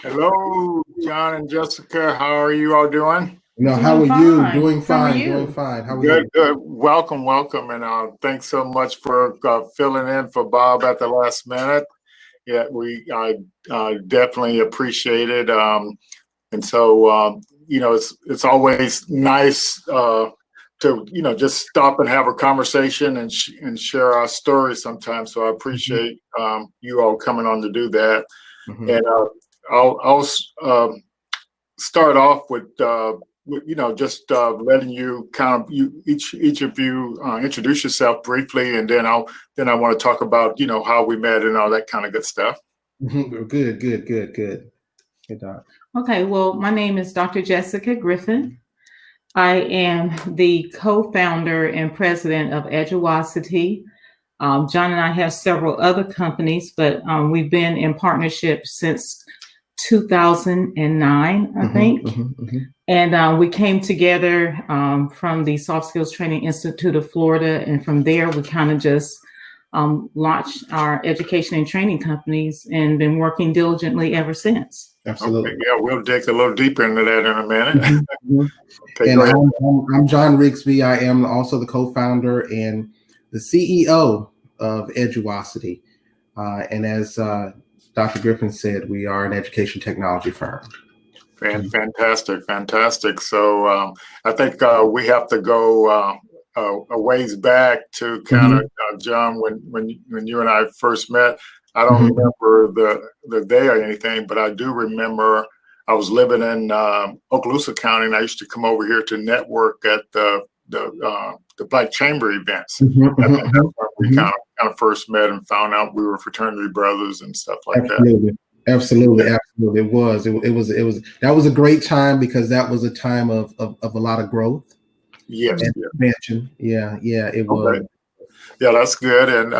Hello, John and Jessica. How are you all doing? How are you? Doing How are fine, you? doing fine. How are Good, you? good. Welcome, welcome. And thanks so much for filling in for Bob at the last minute. Yeah, I definitely appreciate it. And so, it's always nice to, just stop and have a conversation and share our stories sometimes. So I appreciate you all coming on to do that. Mhm. And I'll start off with just letting you kind of each of you introduce yourself briefly, and then I want to talk about how we met and all that kind of good stuff. Good, good, good, good. Good, Doc. Okay, well, my name is Dr. Jessica Griffin. I am the co-founder and president of Eduosity. John and I have several other companies, but we've been in partnership since 2009, I think. And we came together from the Soft Skills Training Institute of Florida. And from there, we kind of just launched our education and training companies and been working diligently ever since. Absolutely. Okay, yeah, we'll dig a little deeper into that in a minute. Okay, And go ahead. I'm John Rigsby. I am also the co-founder and the CEO of Eduosity. And as Dr. Griffin said, we are an education technology firm. Fantastic, fantastic. So I think we have to go a ways back to kind of John, when you and I first met. I don't remember the day or anything, but I do remember I was living in Okaloosa County, and I used to come over here to network at the Black Chamber events. I think that's when we kind of first met and found out we were fraternity brothers and stuff like that. Absolutely. It was. That was a great time because that was a time of a lot of growth. Yes. And expansion. Yeah, it was. Yeah, that's good. And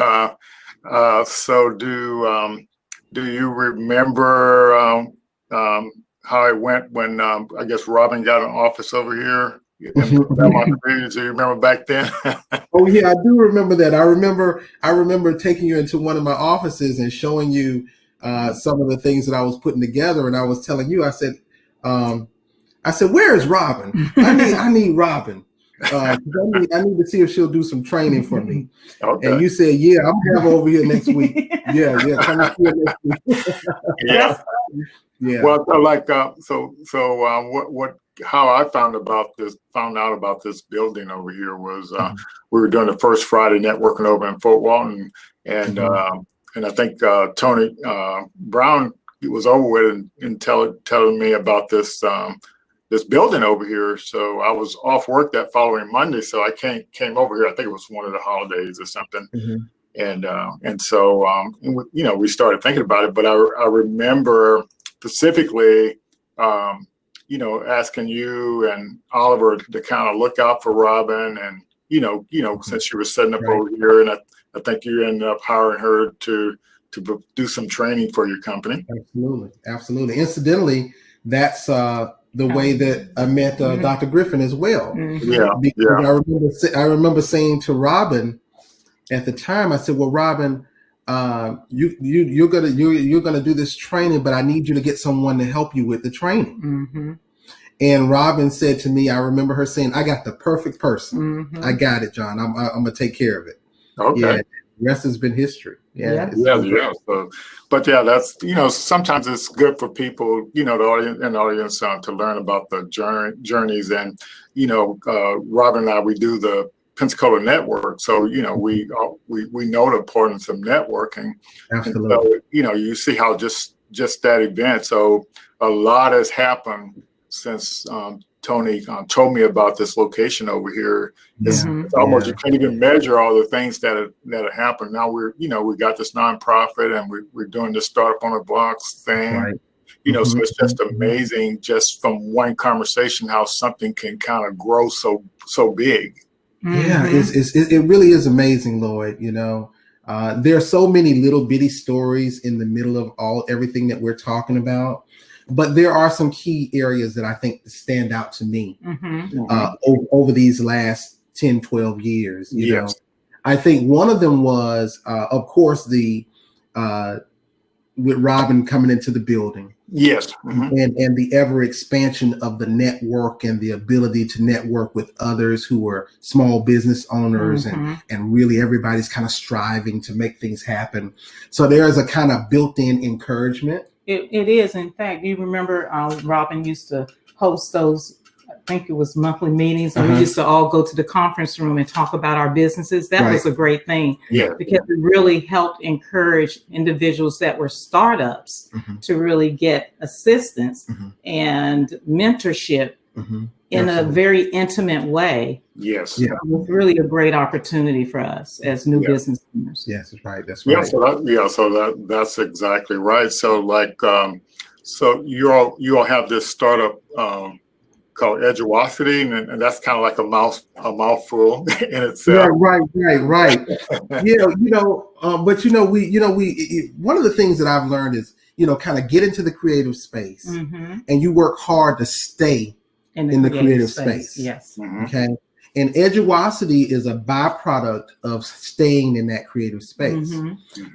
so do you remember how it went when I guess Robin got an office over here in Belmont Creek? Do you remember back then? Oh yeah, I do remember that. I remember taking you into one of my offices and showing you some of the things that I was putting together, and I was telling you, I said, where is Robin? I need Robin. I need to see if she'll do some training for me. Okay. And you said, yeah, I'm gonna have her over here next week. Yeah, come and see her next week. Yeah. Well, like how I found out about this building over here was we were doing the first Friday networking over in Fort Walton, and I think Tony Brown was over with and telling me about this building over here. So I was off work that following Monday, so I came over here. I think it was one of the holidays or something. And so we started thinking about it. But I remember specifically asking you and Oliver to kind of look out for Robin, and since she was setting up over here, and I think you ended up hiring her to do some training for your company. Absolutely. Incidentally, that's the way that I met Dr. Griffin as well. Because I remember saying to Robin at the time, I said, well, Robin, you're gonna do this training, but I need you to get someone to help you with the training. And Robin said to me, I remember her saying, I got the perfect person. I got it, John. I'm gonna take care of it. Okay. Yeah, the rest has been history. Yeah. So, but that's sometimes it's good for people, the audience to learn about the journeys. And Robin and I, we do the Pensacola network, so we know the importance of networking. Absolutely. And so, you see how just that event. So a lot has happened since Tony told me about this location over here. It's almost you can't even measure all the things that have happened. Now we got this nonprofit, and we're doing this startup on the blocks thing. Right. So it's just amazing, just from one conversation, how something can kind of grow so big. Yeah, it really is amazing, Lloyd. There are so many little bitty stories in the middle of everything that we're talking about. But there are some key areas that I think stand out to me over these last 10, 12 years. You know, I think one of them was, of course, with Robin coming into the building. Yes. And the ever expansion of the network and the ability to network with others who are small business owners, and really everybody's kind of striving to make things happen. So there's a kind of built-in encouragement. It is. In fact, you remember Robin used to host those, I think it was monthly meetings, and we used to all go to the conference room and talk about our businesses. That was a great thing, because it really helped encourage individuals that were startups to really get assistance and mentorship in a very intimate way. Yes. It was really a great opportunity for us as new business owners. Yes, that's right. That's right. So that's exactly right. So like, so you all have this startup called Edgeosity, and that's kind of like a mouthful in itself. Right. We one of the things that I've learned is, kind of get into the creative space, and you work hard to stay in the creative space. Yes. Okay. And Edgeosity is a byproduct of staying in that creative space.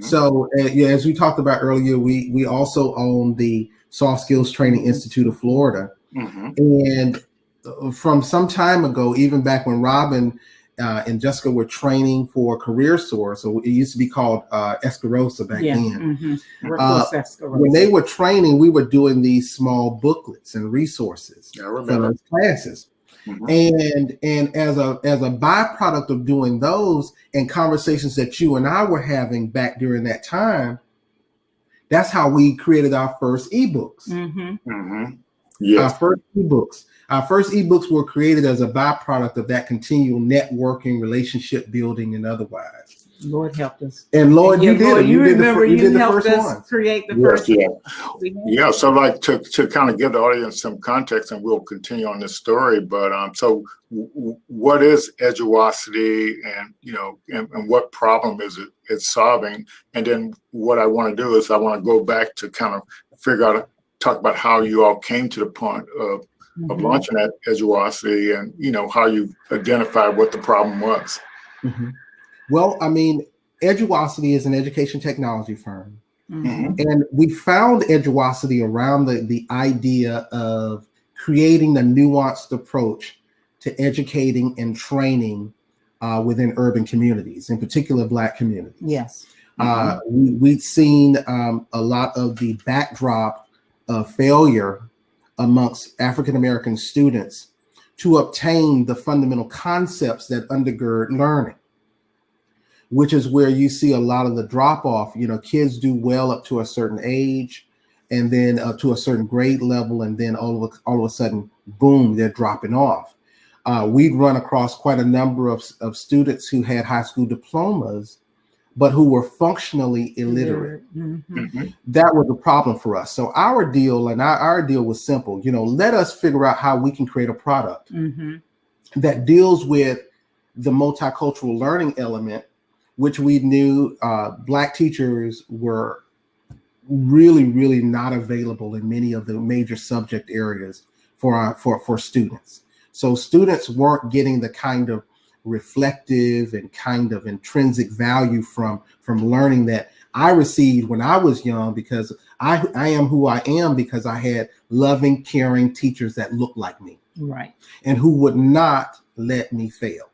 So as we talked about earlier, we also own the Soft Skills Training Institute of Florida. And from some time ago, even back when Robin and Jessica were training for Career Source, so it used to be called Escarosa back then. When they were training, we were doing these small booklets and resources for those classes. And as a byproduct of doing those and conversations that you and I were having back during that time, that's how we created our first ebooks. Yes. Our first ebooks were created as a byproduct of that continual networking, relationship building, and otherwise. Lord helped us. And Lord, you did it. You remember you did the helped first us one. create the first. Yeah. So like to kind of give the audience some context, and we'll continue on this story. But so what is Edgeosity, and and what problem is it's solving? And then what I want to do is I want to go back to kind of talk about how you all came to the point of launching that Edgeosity, and how you identified what the problem was. Well, I mean, Edgeosity is an education technology firm, and we found Edgeosity around the idea of creating a nuanced approach to educating and training within urban communities, in particular Black communities. Yes. We'd seen a lot of the backdrop of failure amongst African American students to obtain the fundamental concepts that undergird learning, which is where you see a lot of the drop off. Kids do well up to a certain age, and then to a certain grade level, and then all of a sudden, boom, they're dropping off. We'd run across quite a number of students who had high school diplomas, but who were functionally illiterate. That was a problem for us. So our deal was simple. Let us figure out how we can create a product that deals with the multicultural learning element, which we knew Black teachers were really, really not available in many of the major subject areas for students. So students weren't getting the kind of reflective and kind of intrinsic value from learning that I received when I was young, because I am who I am because I had loving, caring teachers that looked like me, right, and who would not let me fail.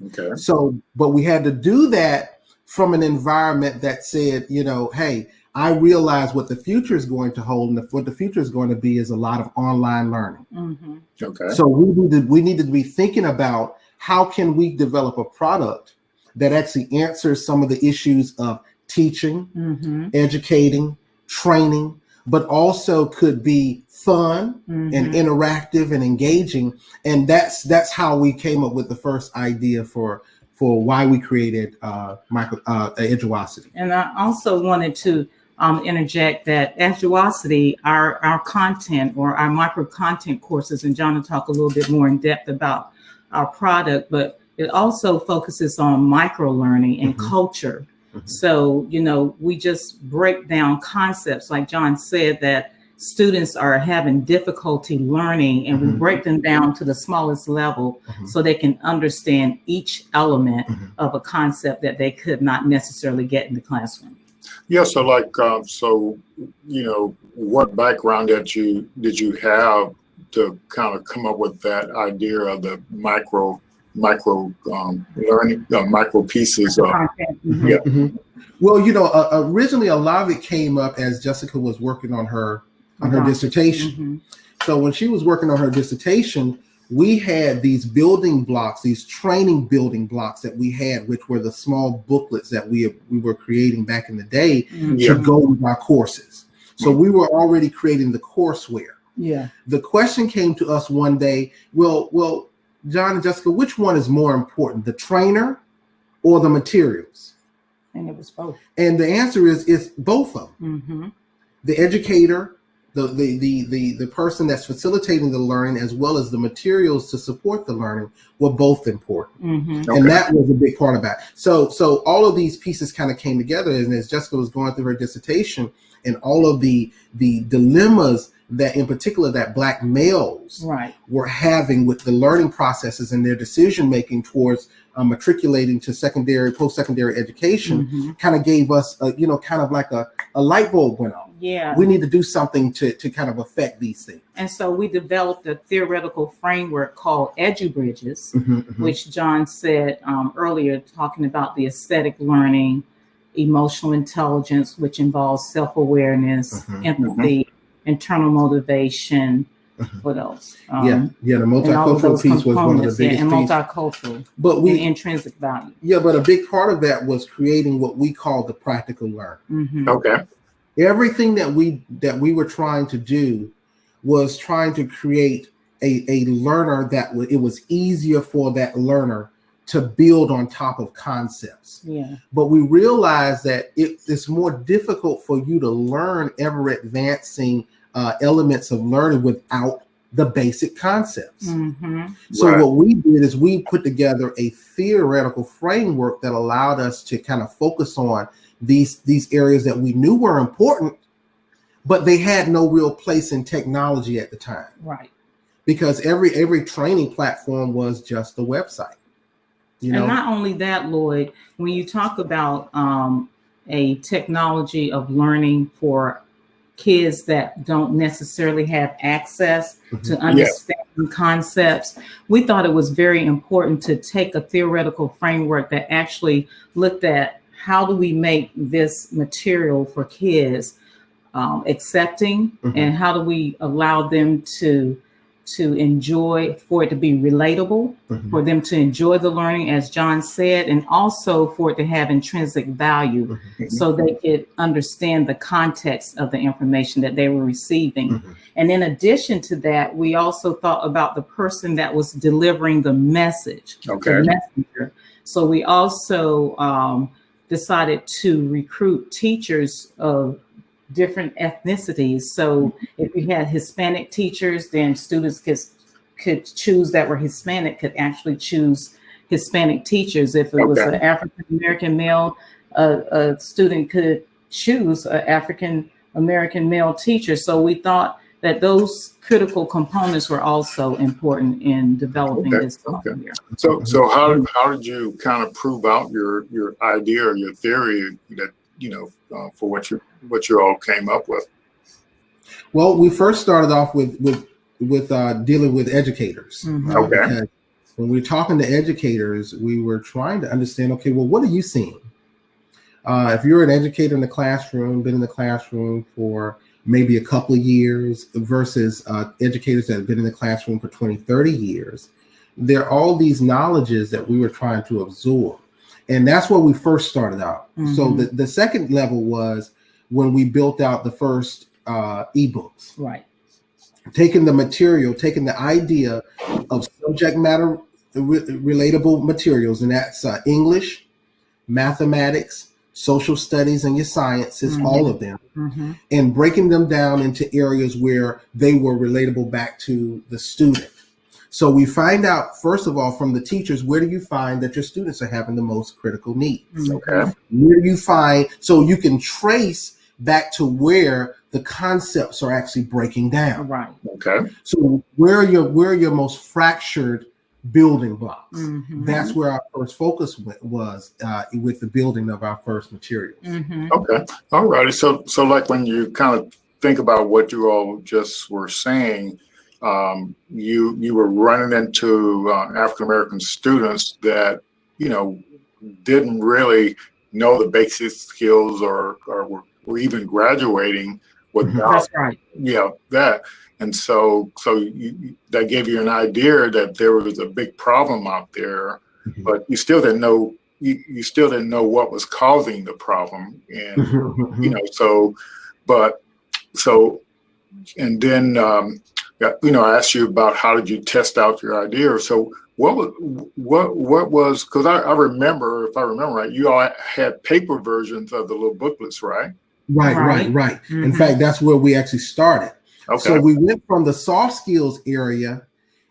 Okay. So, but we had to do that from an environment that said, hey, I realize what the future is going to hold, and what the future is going to be is a lot of online learning. Okay. So we needed to be thinking about how can we develop a product that actually answers some of the issues of teaching, educating, training, but also could be fun and interactive and engaging. And that's how we came up with the first idea for why we created Edgeosity. And I also wanted to interject that Edgeosity, our content or our micro content courses, and John will talk a little bit more in depth about our product, but it also focuses on micro learning and culture. So, we just break down concepts, like John said, that students are having difficulty learning, and we break them down to the smallest level so they can understand each element of a concept that they could not necessarily get in the classroom. Yeah. So like, so, you know, what background did you have to kind of come up with that idea of the micro learning, micro pieces? Mm-hmm. Yeah. Mm-hmm. Well, you know, originally a lot of it came up as Jessica was working on her dissertation. Mm-hmm. So when she was working on her dissertation, we had these building blocks, these training building blocks that we had, which were the small booklets that we were creating back in the day to go with our courses. So we were already creating the courseware. Yeah. The question came to us one day, well, John and Jessica, which one is more important, the trainer or the materials? And it was both. And the answer is it's both of them. Mm-hmm. The educator, the person that's facilitating the learning, as well as the materials to support the learning, were both important. Mm-hmm. And that was a big part of that. So all of these pieces kind of came together, and as Jessica was going through her dissertation, and all of the dilemmas that in particular that Black males were having with the learning processes and their decision making towards matriculating to post-secondary education, kind of gave us kind of like a light bulb went on. Yeah, we need to do something to kind of affect these things. And so we developed a theoretical framework called EduBridges, which John said earlier, talking about the aesthetic learning, emotional intelligence, which involves self-awareness, empathy, internal motivation. What else? The multicultural piece was one of the biggest and multicultural, but and intrinsic value. Yeah, but a big part of that was creating what we call the practical learning. Okay. Everything that we were trying to do was trying to create a learner that it was easier for that learner to build on top of concepts. Yeah. But we realized that it's more difficult for you to learn ever advancing elements of learning without the basic concepts. So what we did is we put together a theoretical framework that allowed us to kind of focus on these areas that we knew were important, but they had no real place in technology at the time. Right. Because every training platform was just a website. And not only that, Lloyd, when you talk about a technology of learning for kids that don't necessarily have access to understanding concepts, we thought it was very important to take a theoretical framework that actually looked at how do we make this material for kids accepting, and how do we allow them to enjoy, for it to be relatable, for them to enjoy the learning, as John said, and also for it to have intrinsic value, so they could understand the context of the information that they were receiving. And in addition to that, we also thought about the person that was delivering the message, the messenger. So we also decided to recruit teachers of different ethnicities. So if we had Hispanic teachers, then students could choose that were Hispanic, could actually choose Hispanic teachers. If it was an African American male, a student could choose an African American male teacher. So we thought that those critical components were also important in developing this software. So how did you kind of prove out your idea or your theory that for what you all came up with? Well, we first started off with dealing with educators. Because when we're talking to educators, we were trying to understand, okay, well, what are you seeing? If you're an educator in the classroom, been in the classroom for maybe a couple of years versus educators that have been in the classroom for 20, 30 years, there are all these knowledges that we were trying to absorb. And that's where we first started out. So the second level was when we built out the first ebooks. Right. Taking the material, taking the idea of subject matter relatable materials, and that's English, mathematics, social studies, and your sciences, all of them, and breaking them down into areas where they were relatable back to the student. So we find out, first of all, from the teachers, where do you find that your students are having the most critical needs? Where do you find, so you can trace back to where the concepts are actually breaking down. Right. So where are your most fractured building blocks. That's where our first focus was with the building of our first materials. Okay, all righty. So like when you kind of think about what you all just were saying, you were running into African American students that didn't really know the basic skills or were even graduating without That's right. that. And so that gave you an idea that there was a big problem out there, but you still didn't know what was causing the problem. And and then I asked you about how did you test out your idea. So what was, because I remember, if I remember right, you all had paper versions of the little booklets, right? Right. In fact, that's where we actually started. Okay. So we went from the soft skills area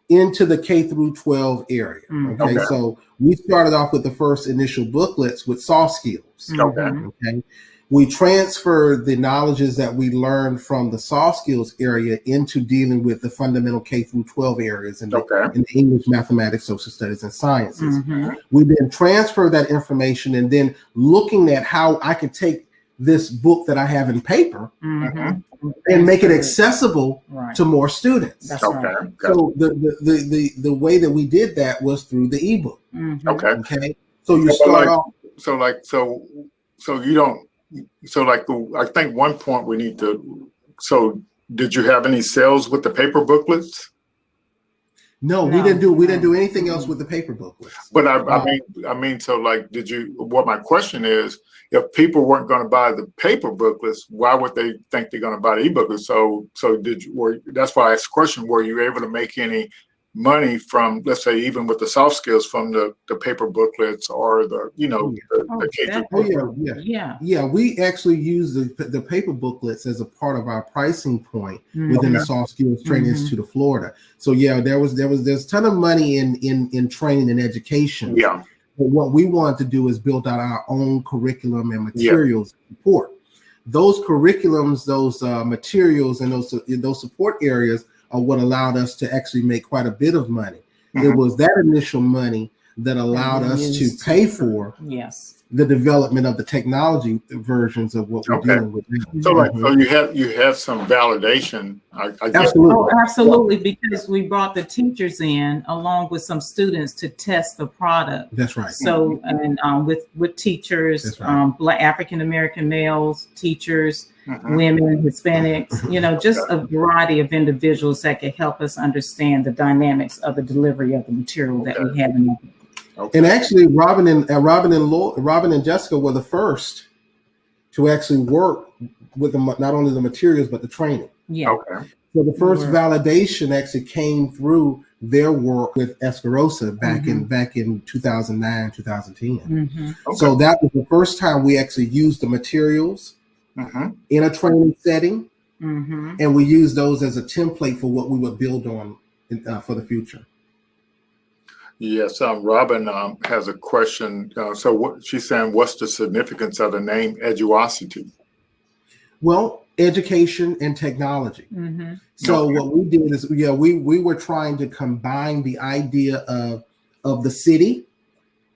into the K through 12 area. Okay. So we started off with the first initial booklets with soft skills. Okay. We transferred the knowledges that we learned from the soft skills area into dealing with the fundamental K through 12 areas in the English, mathematics, social studies, and sciences. We then transferred that information and then looking at how I could take this book that I have in paper and make it accessible to more students. That's right. So the way that we did that was through the ebook. Okay. So you start off. I think one point we need to. So did you have any sales with the paper booklets? No, we didn't do anything else with the paper booklets. But I mean, so like, did you? What my question is, if people weren't going to buy the paper booklets, why would they think they're going to buy the ebook? So did you? That's why I asked the question: were you able to make any money from, let's say, even with the soft skills, from the paper booklets or the we actually use the paper booklets as a part of our pricing point within the Soft Skills Training Institute of Florida. So there's a ton of money in training and education. But what we wanted to do is build out our own curriculum and materials support. Those curriculums, those materials, and those support areas are what allowed us to actually make quite a bit of money. It was that initial money that allowed us to pay for the development of the technology versions of what we're dealing with. So you have some validation. I guess. Absolutely, because we brought the teachers in along with some students to test the product. That's right. So and with teachers, Black African American males, teachers, women, Hispanics, just a variety of individuals that could help us understand the dynamics of the delivery of the material that we have in the book. And actually, Robin and Jessica were the first to actually work with not only the materials but the training. So the first validation actually came through their work with Escarosa back in 2009, 2010. So that was the first time we actually used the materials in a training setting, and we used those as a template for what we would build on for the future. Yes, Robin has a question. So what she's saying, what's the significance of the name Eduosity? Well, education and technology. So what we did is, we were trying to combine the idea of the city,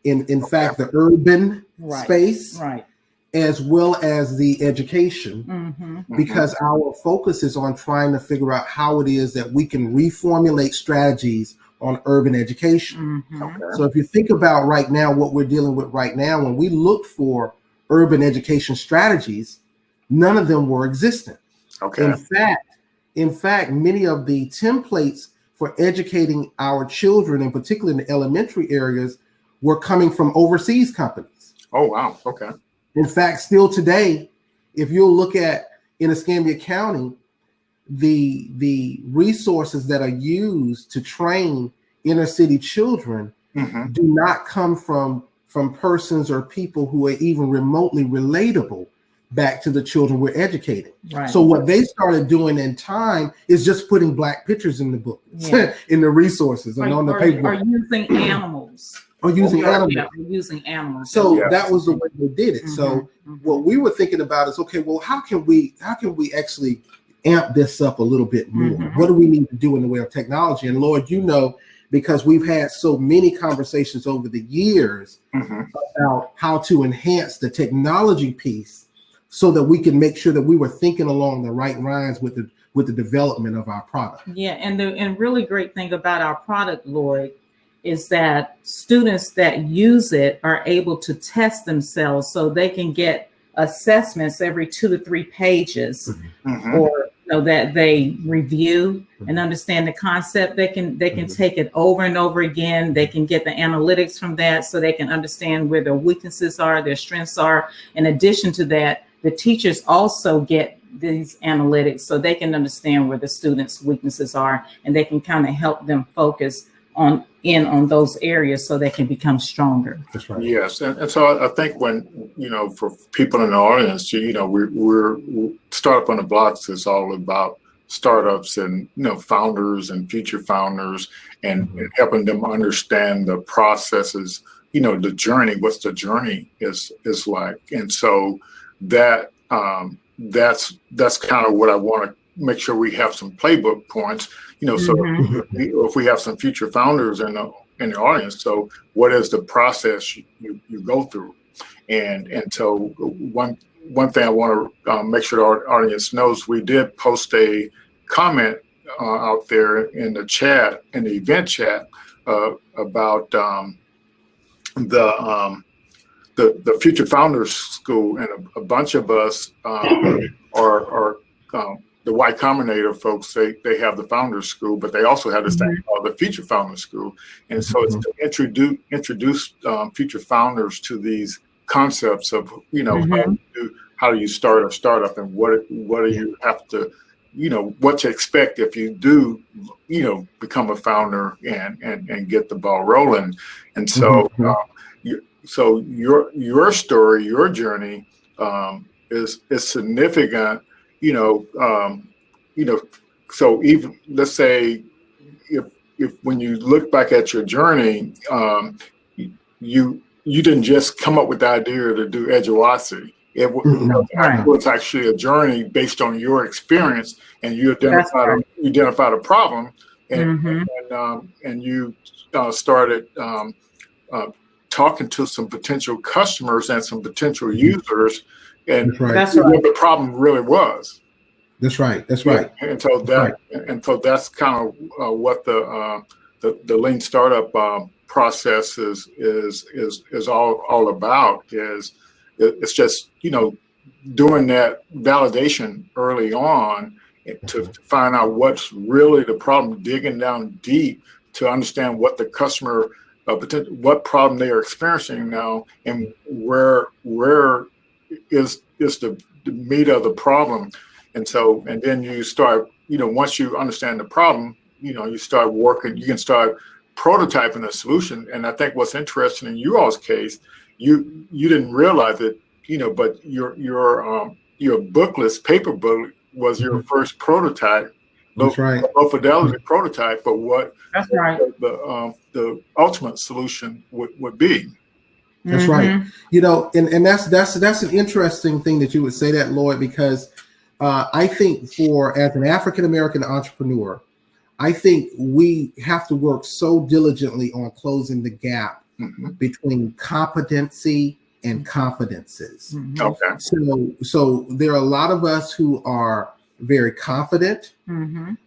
in fact, the urban space, as well as the education, because our focus is on trying to figure out how it is that we can reformulate strategies on urban education. So if you think about right now, what we're dealing with right now, when we look for urban education strategies, none of them were existent. In fact, many of the templates for educating our children, and particularly in the elementary areas, were coming from overseas companies. Oh, wow. Okay. In fact, still today, if you'll look at in Escambia County, the resources that are used to train inner city children do not come from persons or people who are even remotely relatable back to the children we're educating. So what they started doing in time is just putting Black pictures in the book, in the resources and on the paper. Or using animals. Using animals. So that was the way they did it. So what we were thinking about is, okay, well, how can we actually amp this up a little bit more? What do we need to do in the way of technology? And Lord, because we've had so many conversations over the years about how to enhance the technology piece so that we can make sure that we were thinking along the right lines with the development of our product. Yeah, and really great thing about our product, Lloyd, is that students that use it are able to test themselves, so they can get assessments every 2 to 3 pages, or that they review and understand the concept. They can take it over and over again. They can get the analytics from that, so they can understand where their weaknesses are, their strengths are. In addition to that, the teachers also get these analytics, so they can understand where the students' weaknesses are, and they can kind of help them focus on those areas so they can become stronger. That's right. Yes, and so I think when, for people in the audience, we're Startup on the Blocks is all about startups and founders and future founders, and helping them understand the processes, the journey, what's the journey is like. And so that's kind of what I want to make sure we have some playbook points, so if we have some future founders in the audience, so what is the process you go through? And so one thing I want to make sure our audience knows, we did post a comment out there in the chat, in the event chat, about the Future Founders School, and a bunch of us are the Y Combinator folks. They have the Founders School, but they also have this thing called the Future Founders School, and so it's to introduce future founders to these concepts of how do you start a startup, and what do you have to what to expect if you do become a founder and get the ball rolling. And so so your story, your journey is significant, so even, let's say, if when you look back at your journey, you didn't just come up with the idea to do Eduosity. It was actually a journey based on your experience, and you identified a problem, and you started talking to some potential customers and some potential users, and That's what the problem really was. That's right. That's right. And so that's kind of what the lean startup process is all about. It's just doing that validation early on to find out what's really the problem, digging down deep to understand what the customer what problem they are experiencing now, and where is the meat of the problem. And then you start, once you understand the problem, you start working, you can start prototyping a solution. And I think what's interesting in you all's case, you didn't realize it, but your bookless paper book was your first prototype. That's right. Low fidelity prototype, but what That's right. the ultimate solution would be. That's right. And that's an interesting thing that you would say that, Lloyd, because I think as an African American entrepreneur, I think we have to work so diligently on closing the gap between competency and confidences. Okay. So there are a lot of us who are very confident,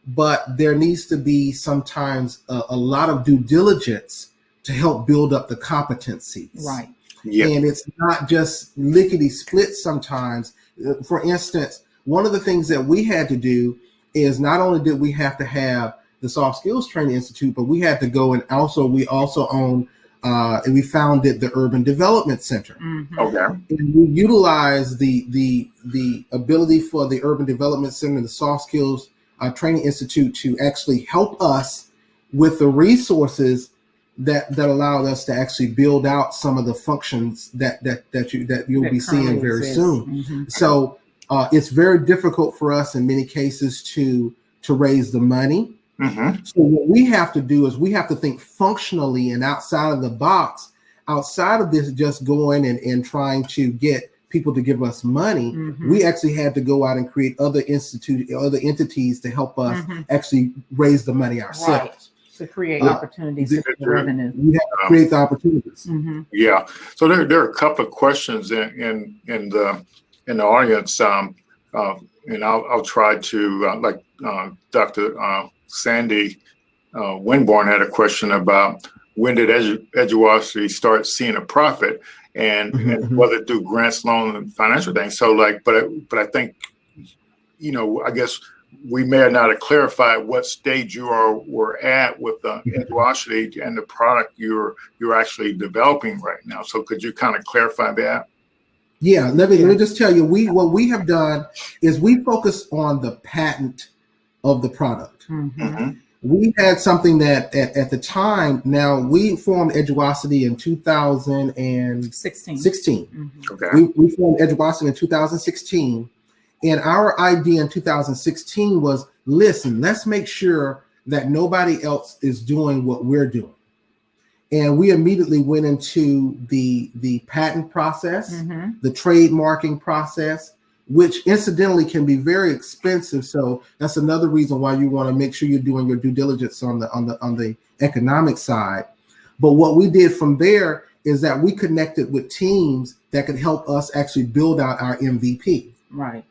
but there needs to be sometimes a lot of due diligence to help build up the competencies. Right. Yeah. And it's not just lickety split sometimes. For instance, one of the things that we had to do is not only did we have to have the Soft Skills Training Institute, but we had to go and we also own and we founded the Urban Development Center. Okay. And we utilized the ability for the Urban Development Center and the Soft Skills Training Institute to actually help us with the resources that allowed us to actually build out some of the functions that you'll be seeing very soon. So it's very difficult for us in many cases to raise the money. So what we have to do is we have to think functionally and outside of the box, outside of this just going and trying to get people to give us money. We actually had to go out and create other entities to help us actually raise the money ourselves. Right. to create opportunities to revenue. We have to create the opportunities. Yeah. So there are a couple of questions in the audience, and I'll try to Dr. Sandy Winborn had a question about when did Eduosity start seeing a profit, and whether through grants, loan, and financial things. So but I think, I guess we may not have clarified what stage you were at with Eduosity and the product you're actually developing right now. So could you kind of clarify that? Yeah, let me just tell you, what we have done is we focus on the patent of the product. We had something that at the time, now we formed Eduosity in 2016. Okay. We formed Eduosity in 2016. And our idea in 2016 was, listen, let's make sure that nobody else is doing what we're doing. And we immediately went into the patent process, the trademarking process, which incidentally can be very expensive. So that's another reason why you want to make sure you're doing your due diligence on the economic side. But what we did from there is that we connected with teams that could help us actually build out our MVP. Right.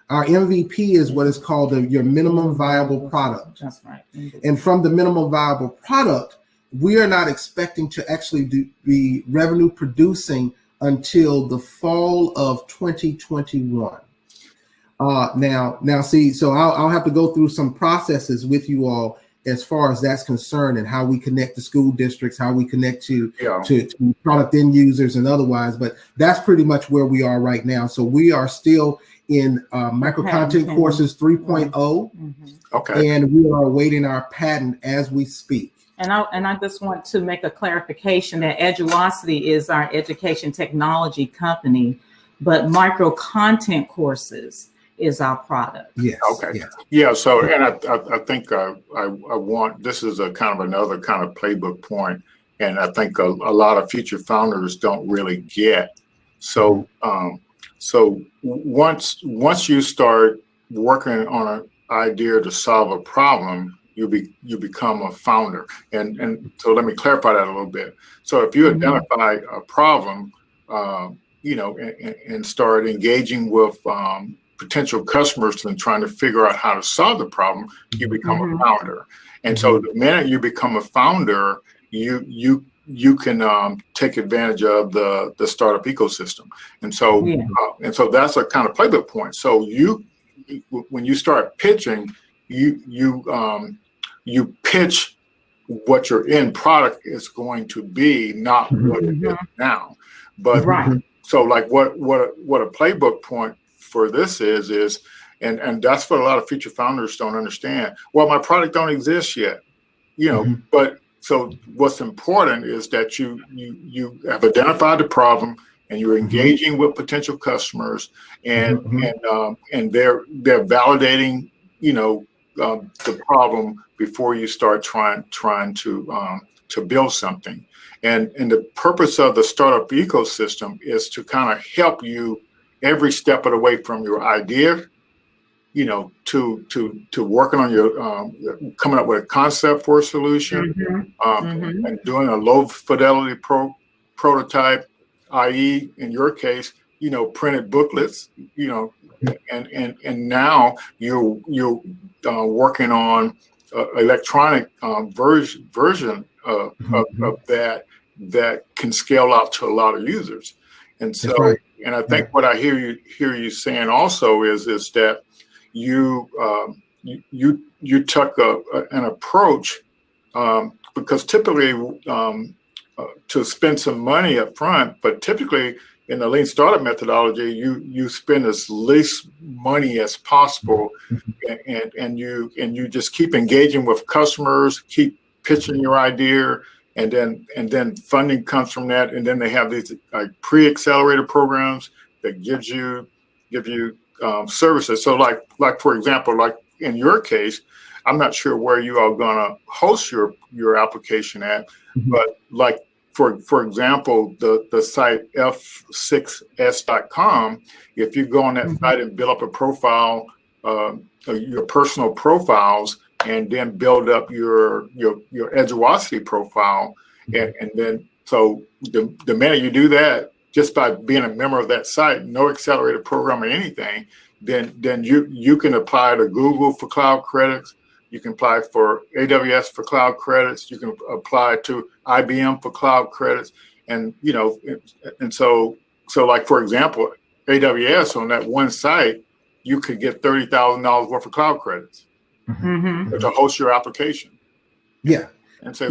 Our MVP is what is called your minimum viable product. That's right. And from the minimum viable product, we are not expecting to actually be revenue producing until the fall of 2021. Now, see, so I'll have to go through some processes with you all as far as that's concerned, and how we connect to school districts, how we connect to product end users and otherwise. But that's pretty much where we are right now. So we are still in micro content courses 3.0, okay, and we are awaiting our patent as we speak. And I just want to make a clarification that Eduosity is our education technology company, but micro content courses is our product. Yes. Okay. Yes. Yeah. So, and I think I want, this is a kind of another kind of playbook point, and I think a lot of future founders don't really get. So, so once you start working on an idea to solve a problem, you become a founder. And so let me clarify that a little bit. So if you identify a problem, and start engaging with potential customers and trying to figure out how to solve the problem, you become a founder. And so the minute you become a founder, you can take advantage of the startup ecosystem. And so that's a kind of playbook point. So when you start pitching, you pitch what your end product is going to be, not what it is now. But so like what a playbook point for this is, and that's what a lot of future founders don't understand. Well, my product don't exist yet, but so what's important is that you have identified the problem, and you're engaging with potential customers, and they're validating, the problem before you start trying to build something. And the purpose of the startup ecosystem is to kind of help you every step of the way, from your idea, to working on your coming up with a concept for a solution, and doing a low fidelity prototype, i.e., in your case, printed booklets, and now you're working on electronic version of that can scale out to a lot of users. And so, and I think what I hear you saying also is that you took an approach, because typically to spend some upfront money, but typically in the lean startup methodology, you spend as least money as possible, and you just keep engaging with customers, keep pitching your idea, and then funding comes from that. And then they have these pre-accelerator programs that give you services. So like for example, like in your case, I'm not sure where you are gonna host your application at, but like for example, the site f6s.com, if you go on that site and build up a profile, your personal profiles, and then build up your Edgeosity profile. And then, so the minute you do that, just by being a member of that site, no accelerated program or anything, then you can apply to Google for cloud credits. You can apply for AWS for cloud credits. You can apply to IBM for cloud credits. And, and so like, for example, AWS on that one site, you could get $30,000 worth of cloud credits to host your application. Yeah. And so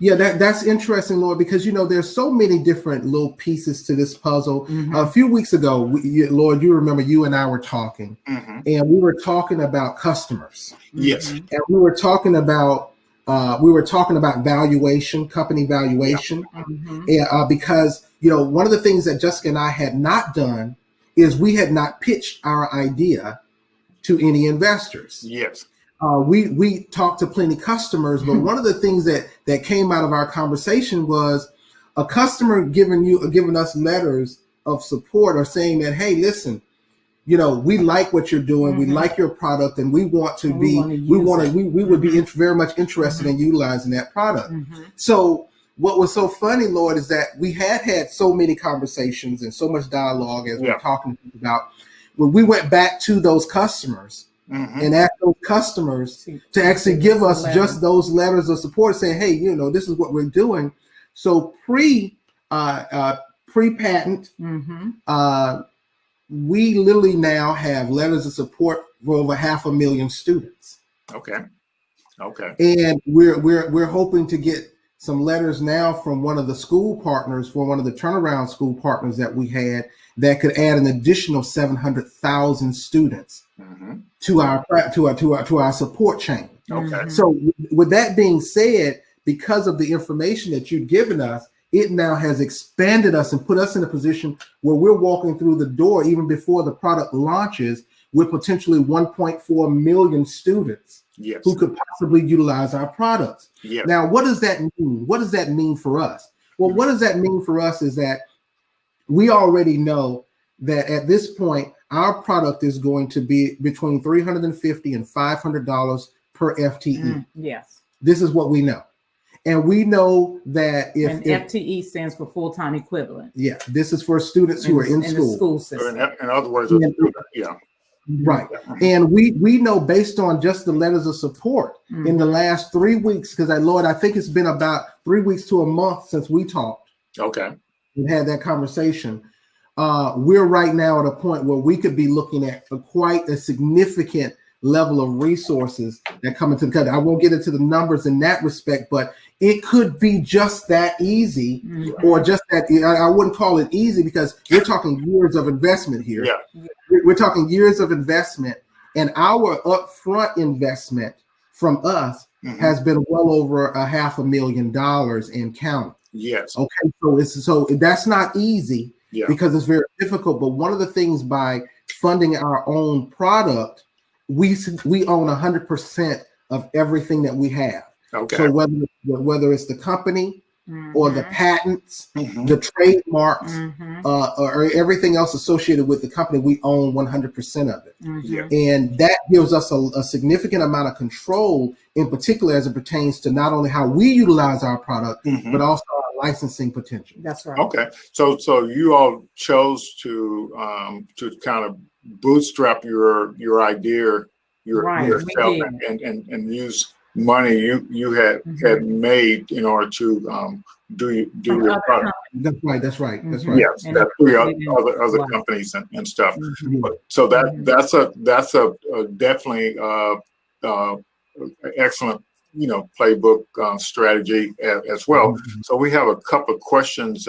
that's interesting, Lord, because there's so many different little pieces to this puzzle. A few weeks ago, Lord, you remember you and I were talking, and we were talking about customers. Yes. And we were talking about valuation, company valuation, because one of the things that Jessica and I had not done is we had not pitched our idea to any investors. Yes. We talked to plenty of customers, but one of the things that came out of our conversation was a customer giving us letters of support or saying that, hey, listen, we like what you're doing, we like your product, and we want to we would be very much interested in utilizing that product. So what was so funny, Lord, is that we had so many conversations and so much dialogue as we're talking about. When we went back to those customers and asked those customers to actually give us just those letters of support, saying, hey, this is what we're doing. So pre-patent, we literally now have letters of support for over 500,000 students. Okay. And we're hoping to get some letters now from one of the school partners, for one of the turnaround school partners that we had, that could add an additional 700,000 students to our support chain. Okay. So with that being said, because of the information that you've given us, it now has expanded us and put us in a position where we're walking through the door even before the product launches with potentially 1.4 million students who could possibly utilize our products. Yes. Now, what does that mean? What does that mean for us? Well, what does that mean for us is that we already know that at this point, our product is going to be between $350 and $500 per FTE. Yes. This is what we know. And we know that if FTE stands for full-time equivalent. Yeah, this is for students who are in school. The school system. In other words, right. And we know based on just the letters of support in the last 3 weeks, because I think it's been about 3 weeks to a month since we talked. Okay. And had that conversation. We're right now at a point where we could be looking at quite a significant level of resources that come into the country. I won't get into the numbers in that respect, but it could be just that easy, or just that. I wouldn't call it easy because we're talking years of investment here. Yeah. We're talking years of investment, and our upfront investment from us has been well over $500,000 in counting. Yes. Okay. So that's not easy because it's very difficult. But one of the things by funding our own product, we own 100% of everything that we have. Okay. So whether it's the company or the patents, the trademarks, or everything else associated with the company, we own 100% of it. And that gives us a significant amount of control, in particular as it pertains to not only how we utilize our product, but also our licensing potential. That's right. Okay. So you all chose to kind of bootstrap your idea yourself and use money you had made in order to do your product. That's right. Yes, that's other companies and stuff. So that's a definitely excellent playbook strategy as well. So we have a couple of questions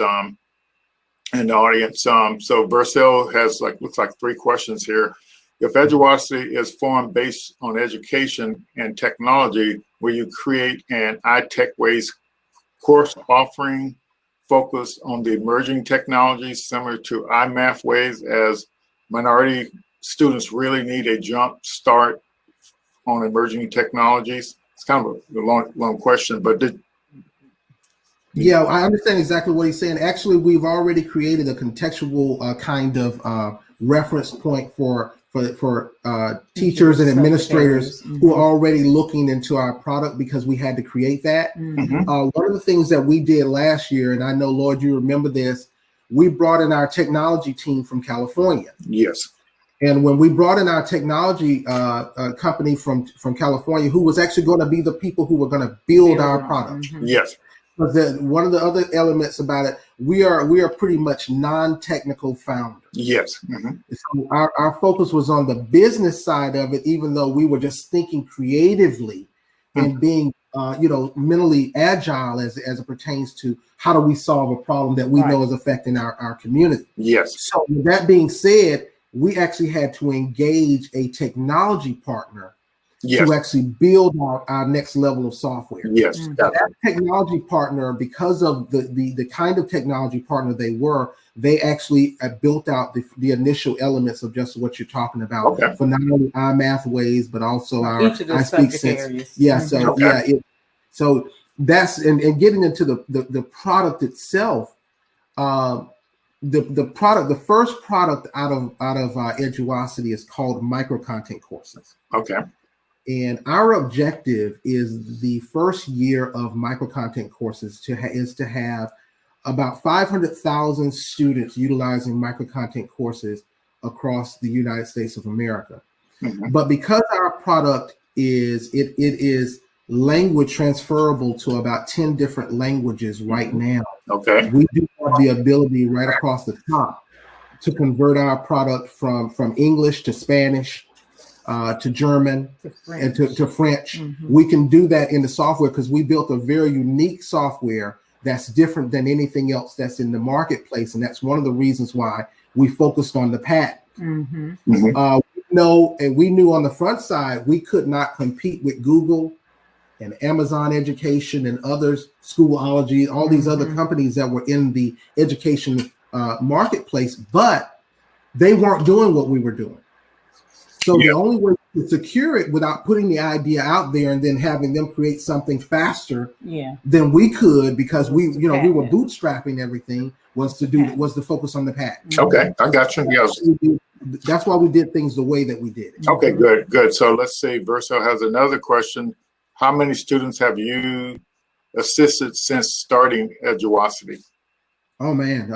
in the audience. So Vercel has looks like 3 questions here. If Edgeosity is formed based on education and technology, will you create an iTechWays course offering focused on the emerging technologies similar to iMathWays, as minority students really need a jump start on emerging technologies? It's kind of a long question, but yeah, I understand exactly what he's saying. Actually, we've already created a contextual kind of reference point for for teachers and administrators who are already looking into our product, because we had to create that. One of the things that we did last year, and I know, Lord, you remember this, we brought in our technology team from California. Yes. And when we brought in our technology company from California, who was actually going to be the people who were going to build our product. Yes. But one of the other elements about it, we are pretty much non-technical founders. Yes. So our focus was on the business side of it, even though we were just thinking creatively and being mentally agile as it pertains to how do we solve a problem that we know is affecting our community. Yes. So with that being said, we actually had to engage a technology partner to actually build out our next level of software. Yes. That technology partner, because of the kind of technology partner they actually built out the initial elements of just what you're talking about for not only iMathways, but also our I Speak Sense. Yeah. So so that's and getting into the product itself. The first product out of Edgeosity is called micro content courses. Okay. And our objective is the first year of micro content courses is to have about 500,000 students utilizing micro content courses across the United States of America. But because our product is language transferable to about 10 different languages right now. Okay. We do have the ability right across the top to convert our product from English to Spanish, to German, and to French. We can do that in the software because we built a very unique software that's different than anything else that's in the marketplace. And that's one of the reasons why we focused on the patent. We knew on the front side, we could not compete with Google and Amazon Education and others, Schoolology, all these other companies that were in the education marketplace, but they weren't doing what we were doing. So the only way to secure it without putting the idea out there and then having them create something faster than we could, because we were bootstrapping everything, was to focus on the patent. Okay, I got you. Yes. That's why we did things the way that we did it. Okay, good. So let's say Verso has another question. How many students have you assisted since starting Edgeosity? Oh man,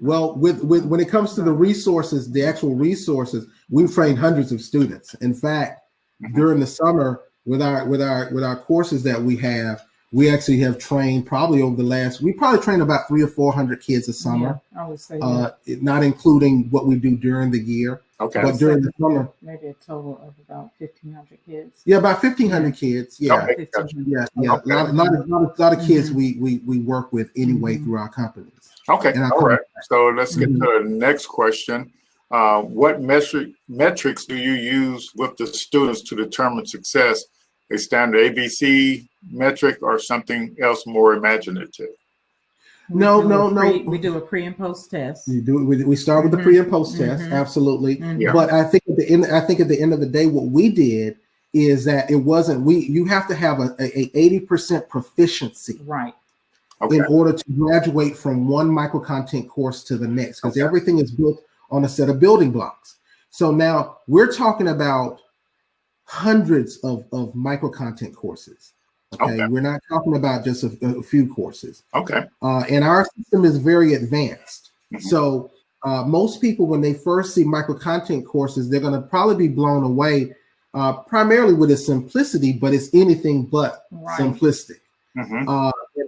well, with when it comes to the resources, the actual resources, we've trained hundreds of students. In fact, during the summer, with our courses that we actually have trained probably over the last, we probably trained about 300 or 400 kids a summer. I would say not including what we do during the year. Okay. But during the summer, maybe a total of about 1,500 kids. Yeah, about 1,500 kids. Yeah, okay, yeah. Okay. A lot of kids we work with anyway through our companies. Okay, all right. So let's get to the next question. What metrics do you use with the students to determine success? A standard ABC metric or something else more imaginative? No. We do a pre and post test. We start with the pre and post test, absolutely. But I think at the end of the day, what we did is that it wasn't you have to have a 80% proficiency, right? Okay. In order to graduate from one micro content course to the next, because everything is built on a set of building blocks. So now we're talking about hundreds of micro content courses. Okay, we're not talking about just a few courses. Okay. And our system is very advanced. So most people, when they first see micro content courses, they're going to probably be blown away, primarily with its simplicity, but it's anything but simplistic.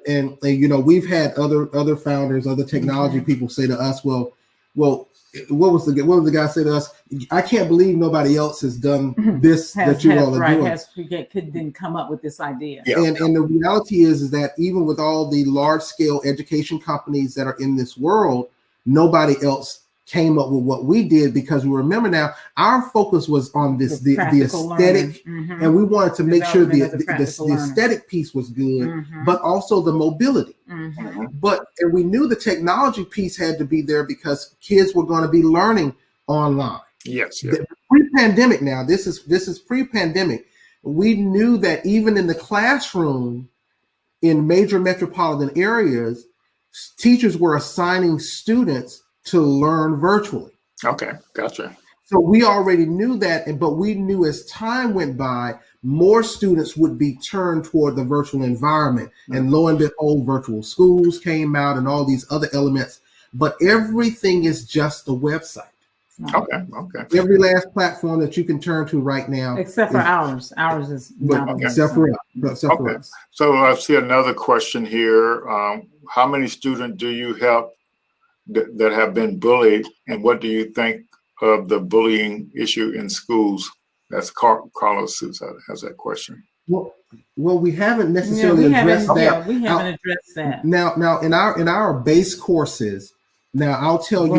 And we've had other founders, other technology people say to us, well, what was the guy say to us? I can't believe nobody else has done this that you all are doing. Didn't come up with this idea. Yeah. And the reality is that even with all the large scale education companies that are in this world, nobody else came up with what we did, because we remember now our focus was on the aesthetic, and we wanted to make sure the aesthetic piece was good, but also the mobility. But we knew the technology piece had to be there because kids were going to be learning online. Yes. Pre-pandemic now, this is pre-pandemic. We knew that even in the classroom in major metropolitan areas, teachers were assigning students to learn virtually. Okay, gotcha. So we already knew that, but we knew as time went by, more students would be turned toward the virtual environment. And lo and behold, virtual schools came out and all these other elements. But everything is just the website. Okay. Every last platform that you can turn to right now, except for ours. Ours is not a except for us. So I see another question here. How many students do you help that have been bullied, and what do you think of the bullying issue in schools? That's Carlos has that question. Well, we haven't necessarily addressed that. Yeah, we haven't addressed that. Now, in our base courses. Now, I'll tell you,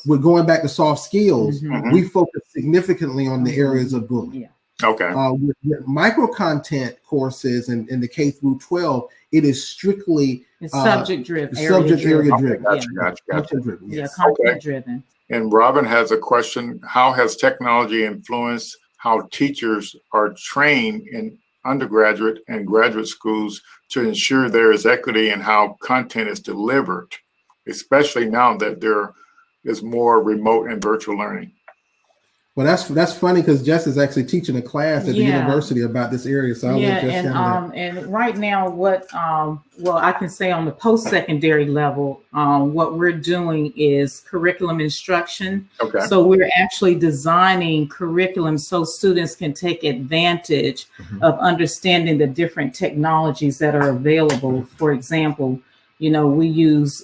we're going back to soft skills. We focus significantly on the areas of bullying. Yeah. Okay. With micro content courses and in the K through 12, it is strictly subject driven. Subject area driven. Gotcha. Yeah, content driven. And Robin has a question: how has technology influenced how teachers are trained in undergraduate and graduate schools to ensure there is equity in how content is delivered, especially now that there is more remote and virtual learning? Well, that's funny because Jess is actually teaching a class at the university about this area. So and right now, what I can say on the post-secondary level, what we're doing is curriculum instruction. Okay. So we're actually designing curriculum so students can take advantage of understanding the different technologies that are available. For example, we use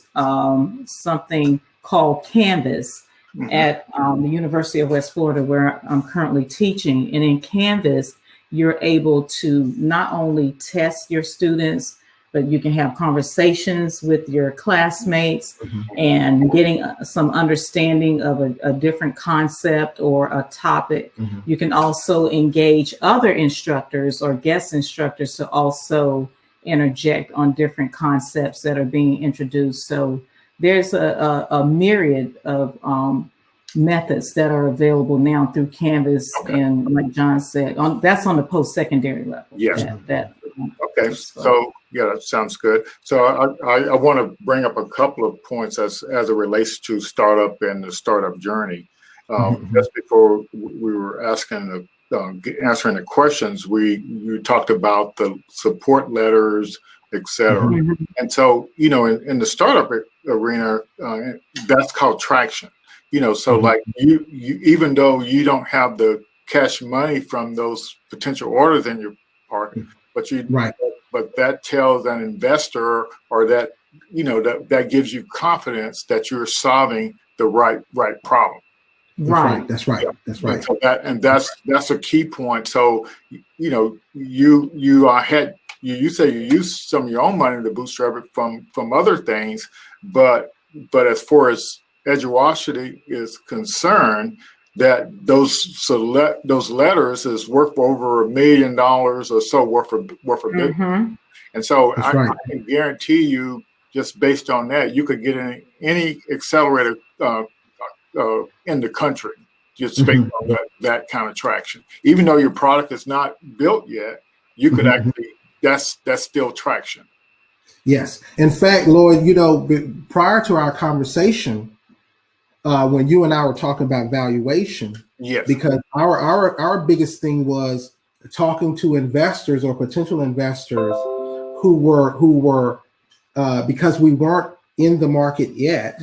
something called Canvas at the University of West Florida, where I'm currently teaching. And in Canvas, you're able to not only test your students, but you can have conversations with your classmates and getting some understanding of a different concept or a topic. You can also engage other instructors or guest instructors to also interject on different concepts that are being introduced. So there's a myriad of methods that are available now through Canvas. And like John said, that's on the post-secondary level. Yes. Okay. So yeah, that sounds good. So I want to bring up a couple of points as it relates to startup and the startup journey. Just before we were answering the questions, you talked about the support letters, etc. And so, in the startup arena, that's called traction. So like you even though you don't have the cash money from those potential orders in your pocket, but that tells an investor or that that gives you confidence that you're solving the right problem. That's right. So that's a key point. So you say you use some of your own money to bootstrap it from other things, but as far as Eduosity is concerned, that those letters is worth over $1 million or so worth of business. And so I can guarantee you, just based on that, you could get in any accelerator in the country just based on that kind of traction. Even though your product is not built yet, you could actually that's still traction. Yes. In fact, Lloyd, prior to our conversation, when you and I were talking about valuation, because our biggest thing was talking to investors or potential investors who were because we weren't in the market yet,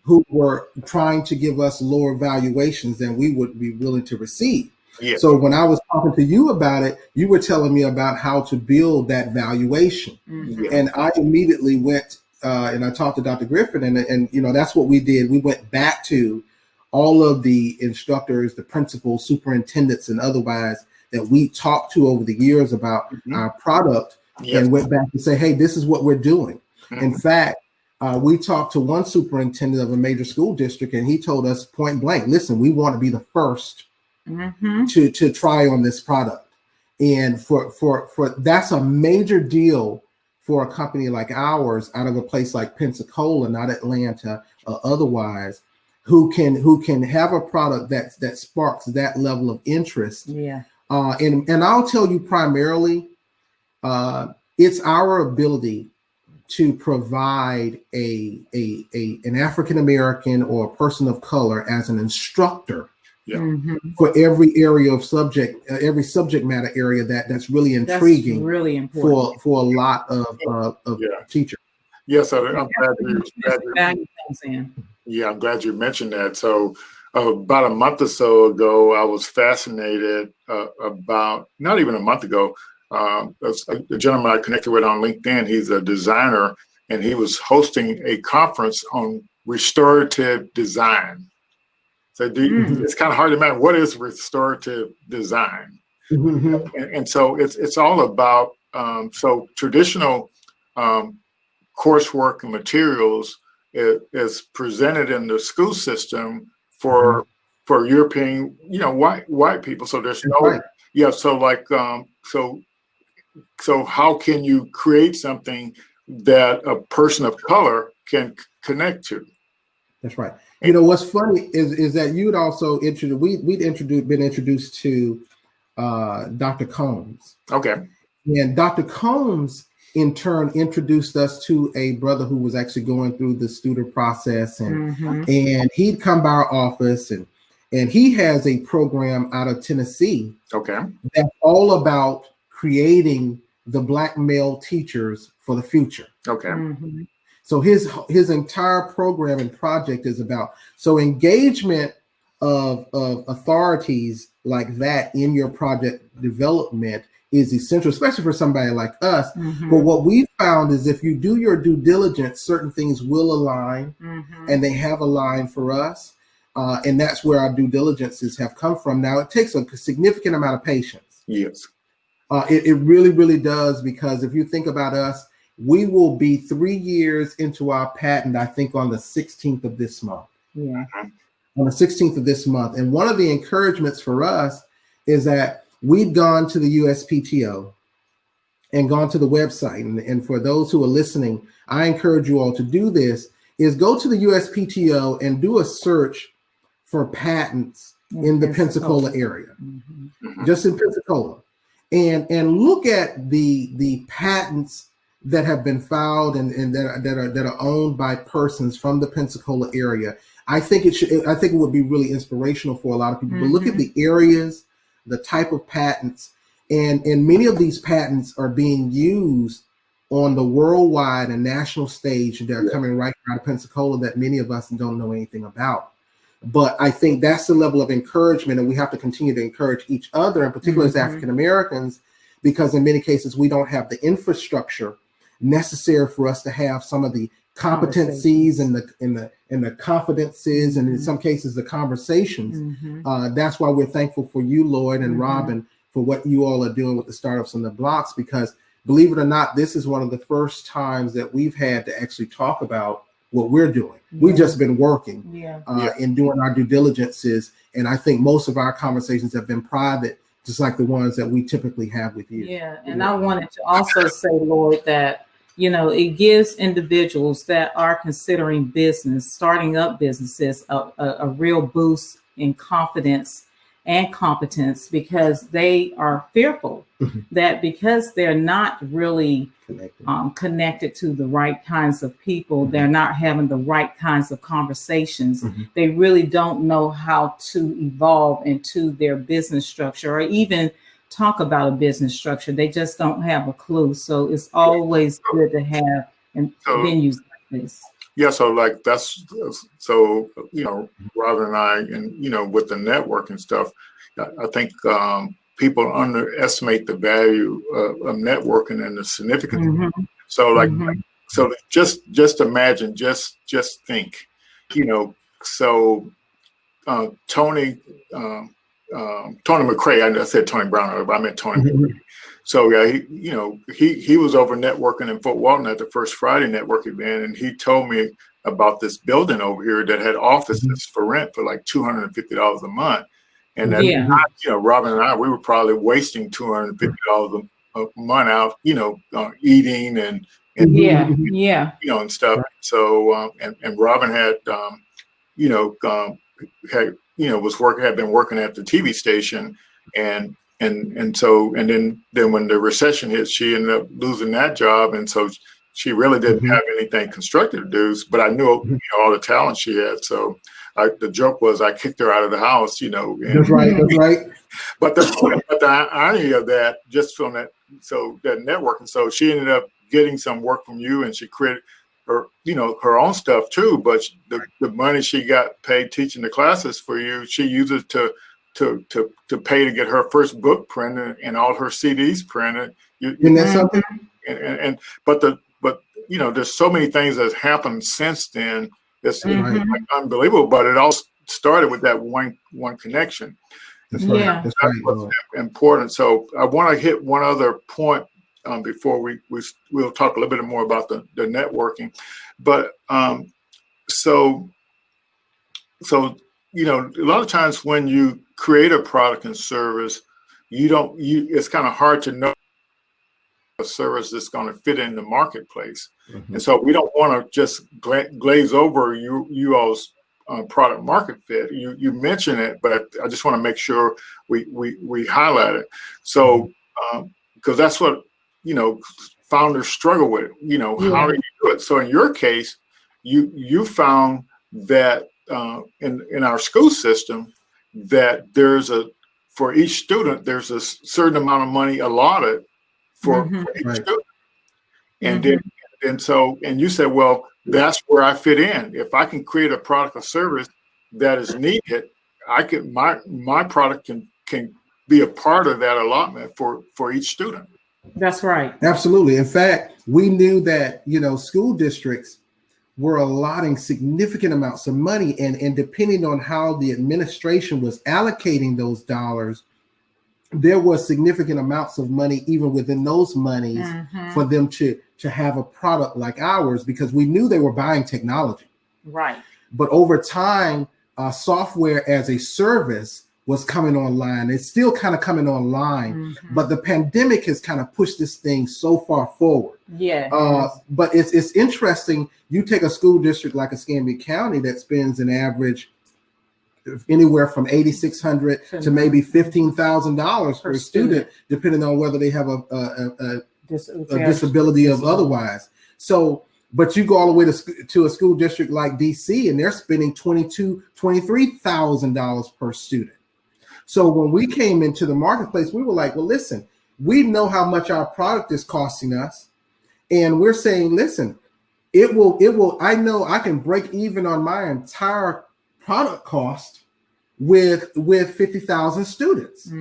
who were trying to give us lower valuations than we would be willing to receive. So when I was talking to you about it, you were telling me about how to build that valuation. And I immediately went and I talked to Dr. Griffin, and that's what we did. We went back to all of the instructors, the principals, superintendents, and otherwise that we talked to over the years about our product, and went back and say, hey, this is what we're doing. In fact, we talked to one superintendent of a major school district, and he told us point blank, listen, we want to be the first to try on this product. And for that's a major deal for a company like ours out of a place like Pensacola, not Atlanta, otherwise, who can have a product that sparks that level of interest. And I'll tell you primarily, it's our ability to provide an African American or a person of color as an instructor for every area of every subject matter area that's really intriguing. That's really important for a lot of teachers. Yes, I'm glad you. I'm glad you mentioned that. So about a month or so ago, I was fascinated about, not even a month ago, the gentleman I connected with on LinkedIn, he's a designer, and he was hosting a conference on restorative design. So it's kind of hard to imagine, what is restorative design? And so it's all about, so traditional coursework and materials is presented in the school system for European, white people. So there's so like, so how can you create something that a person of color can connect to? That's right. You know, what's funny is that you'd also been introduced to Dr. Combs. Okay. And Dr. Combs in turn introduced us to a brother who was actually going through the student process, and he'd come by our office, and he has a program out of Tennessee. Okay. That's all about creating the Black male teachers for the future. Okay. So his entire program and project is about engagement of authorities like that in your project development is essential, especially for somebody like us. But what we found is if you do your due diligence, certain things will align, and they have aligned for us. And that's where our due diligences have come from. Now, it takes a significant amount of patience. Yes. It really, really does, because if you think about us, we will be 3 years into our patent, I think, on the 16th of this month. Yeah. On the 16th of this month. And one of the encouragements for us is that we've gone to the USPTO and gone to the website. And for those who are listening, I encourage you all to do this, is go to the USPTO and do a search for patents in the Pensacola area, just in Pensacola. And look at the patents that have been filed and that are owned by persons from the Pensacola area. I think it would be really inspirational for a lot of people. But look at the areas, the type of patents, and many of these patents are being used on the worldwide and national stage. They're coming right out of Pensacola that many of us don't know anything about. But I think that's the level of encouragement, and we have to continue to encourage each other, and particularly as African Americans, because in many cases we don't have the infrastructure necessary for us to have some of the competencies and the confidences, and in some cases the conversations. That's why we're thankful for you, Lloyd and Robin, for what you all are doing with the startups on the blocks, because believe it or not, this is one of the first times that we've had to actually talk about what we're doing. We've just been working and doing our due diligences, and I think most of our conversations have been private, just like the ones that we typically have with you. Yeah, and I wanted to also say, Lloyd, that it gives individuals that are considering business, starting up businesses, a real boost in confidence and competence, because they are fearful that because they're not really connected to the right kinds of people, they're not having the right kinds of conversations, they really don't know how to evolve into their business structure or even talk about a business structure. They just don't have a clue. So it's always good to have venues like this. Yeah, so like Robin and I, and with the network and stuff, I think people underestimate the value of networking and the significance. So so just imagine, just think, so Tony McCray, I said Tony Brown, but I meant Tony McCray. So he was over networking in Fort Walton at the First Friday network event, and he told me about this building over here that had offices for rent for like $250 a month. And then Robin and I, we were probably wasting $250 a month out, eating and and stuff. So and Robin had had been working at the TV station, and then when the recession hit, she ended up losing that job, and so she really didn't have anything constructive to do, but I knew, all the talent she had. So the joke was I kicked her out of the house, And, that's right. That's right. But the irony of that, just from that, so that networking, so she ended up getting some work from you, and she created her, her own stuff too. But the money she got paid teaching the classes for you, she used it to pay to get her first book printed and all her CDs printed. Isn't that something? But there's so many things that have happened since then. It's like unbelievable. But it all started with that one connection. That's right. Yeah. That's what's important. So I want to hit one other point before we'll talk a little bit more about the networking. But so a lot of times when you create a product and service, it's kind of hard to know a service that's going to fit in the marketplace. And so we don't want to just glaze over you all's product market fit. You mention it, but I just want to make sure we highlight it. So because that's what founders struggle with. How do you do it? So in your case, you found that in our school system that for each student there's a certain amount of money allotted for each student, and then you said, well, that's where I fit in. If I can create a product or service that is needed, my product can be a part of that allotment for each student. That's right. Absolutely. In fact, we knew that school districts were allotting significant amounts of money, and depending on how the administration was allocating those dollars, there was significant amounts of money even within those monies for them to have a product like ours, because we knew they were buying technology. Right. But over time, software as a service was coming online. It's still kind of coming online, but the pandemic has kind of pushed this thing so far forward. Yeah. But it's interesting. You take a school district like Escambia County that spends an average anywhere from $8,600 to maybe $15,000 per student, depending on whether they have a disability of otherwise. So, but you go all the way to a school district like DC, and they're spending $23,000 per student. So when we came into the marketplace, we were like, well, listen, we know how much our product is costing us, and we're saying, listen, it will. I know I can break even on my entire product cost with 50,000 students,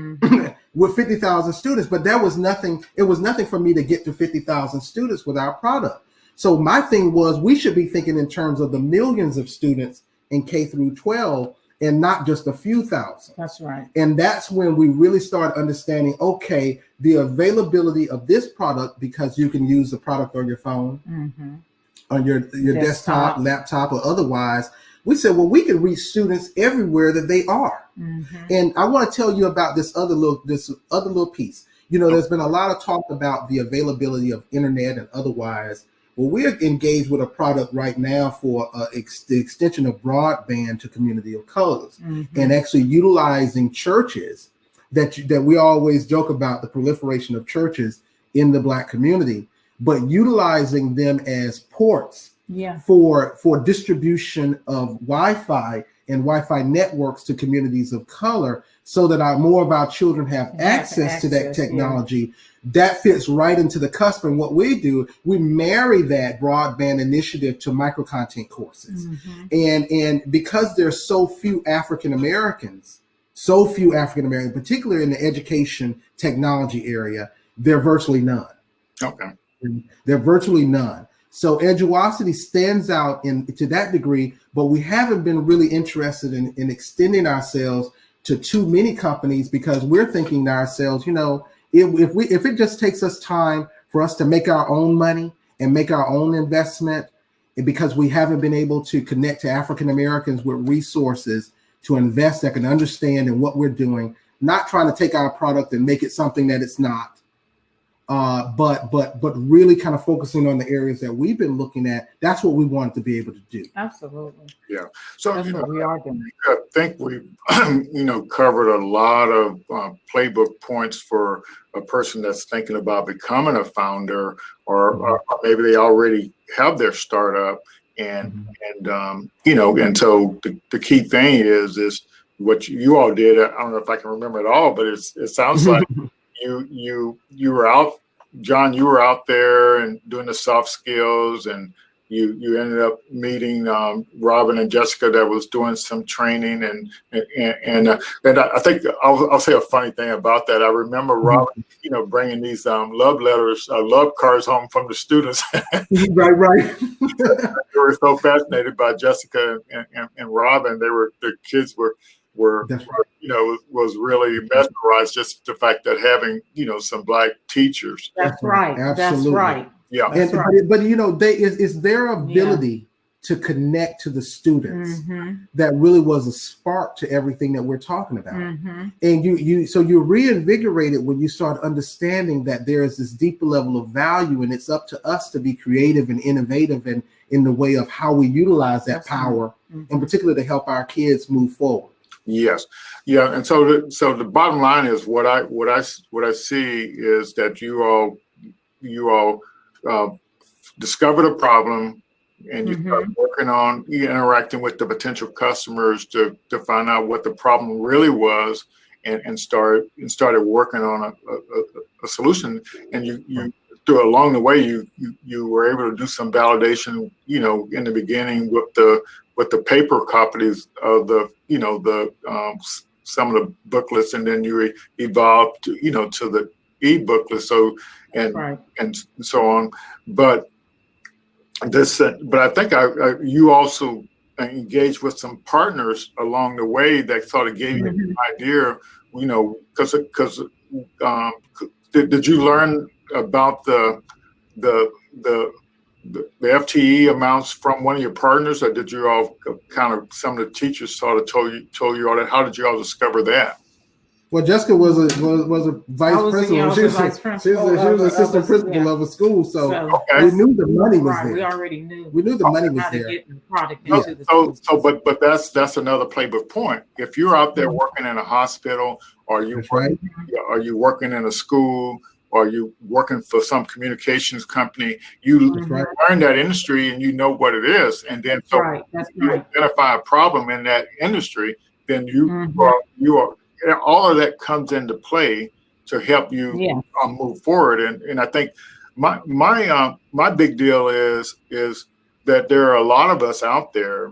with 50,000 students, but that was nothing. It was nothing for me to get to 50,000 students with our product. So my thing was, we should be thinking in terms of the millions of students in K through 12 and not just a few thousand. That's right. And that's when we really start understanding, okay, the availability of this product, because you can use the product on your phone, on your desktop, laptop, or otherwise. We said, well, we can reach students everywhere that they are. And I want to tell you about this other little piece. There's been a lot of talk about the availability of internet and otherwise. Well, we're engaged with a product right now for the extension of broadband to community of colors, and actually utilizing churches that we always joke about the proliferation of churches in the Black community, but utilizing them as ports for distribution of Wi-Fi and Wi-Fi networks to communities of color, so that more of our children have access to that technology. That fits right into the cusp. And what we do, we marry that broadband initiative to micro content courses. And because there's so few African Americans, particularly in the education technology area, they're virtually none. Okay. They're virtually none. So Edgeosity stands out to that degree, but we haven't been really interested in extending ourselves to too many companies, because we're thinking to ourselves, if it just takes us time for us to make our own money and make our own investment, and because we haven't been able to connect to African Americans with resources to invest that can understand in what we're doing, not trying to take our product and make it something that it's not, but really kind of focusing on the areas that we've been looking at. That's what we wanted to be able to do. Absolutely. Yeah. So that's what we are doing. I think we, covered a lot of playbook points for a person that's thinking about becoming a founder, or maybe they already have their startup, and so the key thing is what you all did. I don't know if I can remember it all, but it sounds like you were out, John, you were out there and doing the soft skills, and you ended up meeting Robin and Jessica that was doing some training, and I think I'll say a funny thing about that. I remember Robin, bringing these love letters, love cards home from the students. Right. They were so fascinated by Jessica and Robin. The kids were was really mesmerized, just the fact that having some Black teachers. That's right. Absolutely. That's right. Yeah. That's right. But it's their ability to connect to the students that really was a spark to everything that we're talking about. And you're reinvigorated when you start understanding that there is this deeper level of value, and it's up to us to be creative and innovative and in the way of how we utilize that power, in particular to help our kids move forward. Yes, yeah, and so the bottom line is what I see is that you all discovered a problem, and you start working on interacting with the potential customers to find out what the problem really was, and started working on a solution. And you along the way you were able to do some validation, in the beginning with the paper copies of the some of the booklets, and then you evolved to the e-booklet, and so on. But I think you also engaged with some partners along the way that sort of gave you an idea, because did you learn about the FTE amounts from one of your partners, or did you all some of the teachers sort of told you all that? How did you all discover that? Well, Jessica was a vice principal. She was assistant principal of a school, so we knew the money was there. We already knew. We knew the money was there. Get the product into the school. But that's another playbook point. If you're out there working in a hospital, or are you working in a school, or you working for some communications company, you learn that industry and you know what it is, and then you identify a problem in that industry, then you are all of that comes into play to help you move forward. And I think my big deal is that there are a lot of us out there,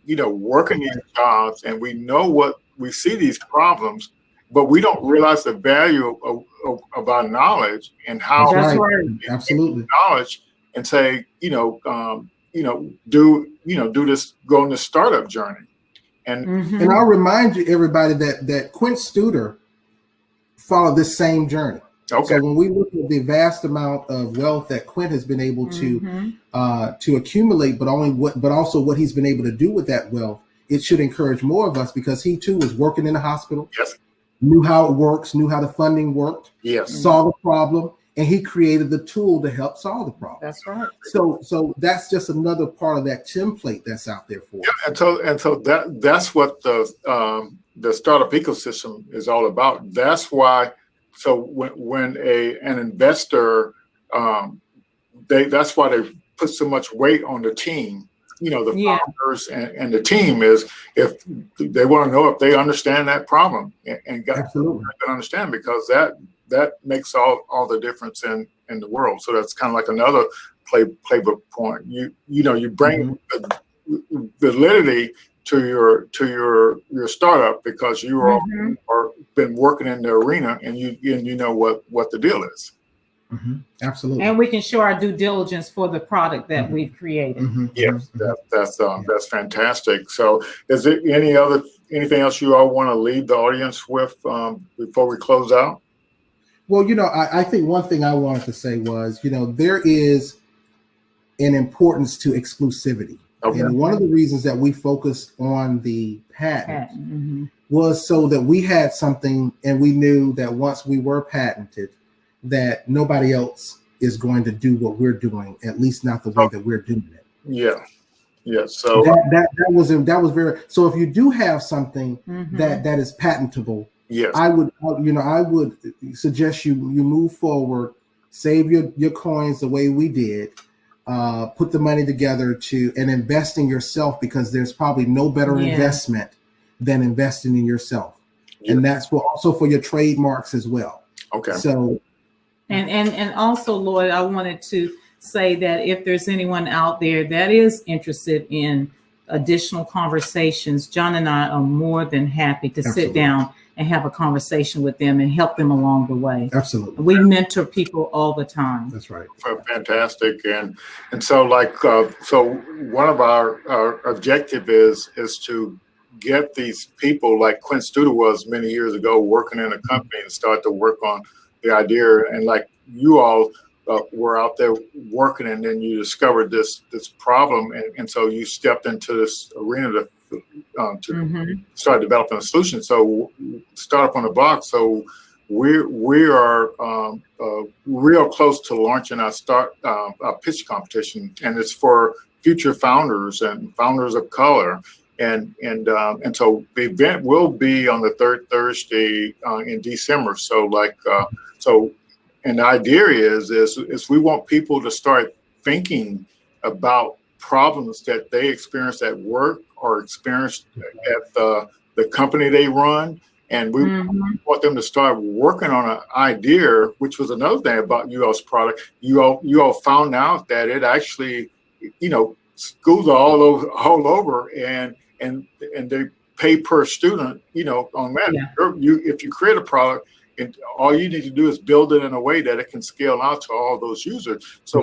working these jobs, and we see these problems, but we don't realize the value of our knowledge and how absolutely knowledge, and say, do this, go on this startup journey. And I'll remind you, everybody, that Quint Studer followed this same journey. Okay. So when we look at the vast amount of wealth that Quint has been able to accumulate, but also what he's been able to do with that wealth, it should encourage more of us, because he too was working in the hospital. Yes. Knew how it works, knew how the funding worked. Yes. Saw the problem, and he created the tool to help solve the problem. That's right. So that's just another part of that template that's out there for us. And so that's what the startup ecosystem is all about. That's why. So when an investor, that's why they put so much weight on the team. The founders and the team, is if they want to know if they understand that problem and understand, because that makes all the difference in the world. So that's kind of like another playbook point. You bring validity to your startup, because you are been working in the arena, and you know what the deal is. Absolutely. And we can show our due diligence for the product that we've created. Yes, that's fantastic. So is there anything else you all want to leave the audience with before we close out? Well, I think one thing I wanted to say was, there is an importance to exclusivity. Okay. And one of the reasons that we focused on the patent was so that we had something, and we knew that once we were patented, that nobody else is going to do what we're doing, at least not the way that we're doing it. Yeah. Yeah. So that was very, so if you do have something that is patentable, yes, I would suggest you move forward, save your coins the way we did, put the money together and invest in yourself, because there's probably no better investment than investing in yourself. Yeah. And that's also for your trademarks as well. Okay. So and also, Lloyd, I wanted to say that if there's anyone out there that is interested in additional conversations, John and I are more than happy to sit down and have a conversation with them and help them along the way. Absolutely. We mentor people all the time. That's right. Fantastic. And so so one of our objective is to get these people like Quinn Studer was many years ago, working in a company, and start to work on the idea. And like you all were out there working, and then you discovered this problem, and so you stepped into this arena to start developing a solution. So Startup on the Block. So we are real close to launching our pitch competition, and it's for future founders and founders of color. And so the event will be on the third Thursday in December. So and the idea is we want people to start thinking about problems that they experience at work or experienced at the company they run. And we want them to start working on an idea, which was another thing about you all's product. You all found out that it actually, schools are all over and they pay per student, on that. Yeah. If you create a product, and all you need to do is build it in a way that it can scale out to all those users. So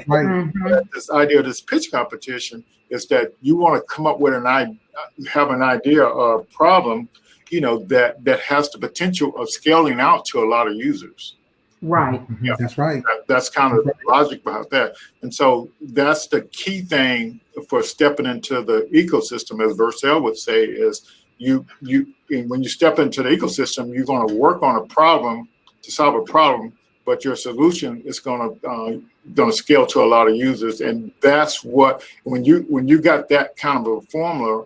this idea of this pitch competition is that you want to come up with have an idea or a problem, that has the potential of scaling out to a lot of users. Right. Yeah. That's right. That's kind of the logic behind that. And so that's the key thing for stepping into the ecosystem, as Vercel would say, is when you step into the ecosystem, you're going to work on a problem to solve a problem, but your solution is going to scale to a lot of users. And that's what, when you got that kind of a formula,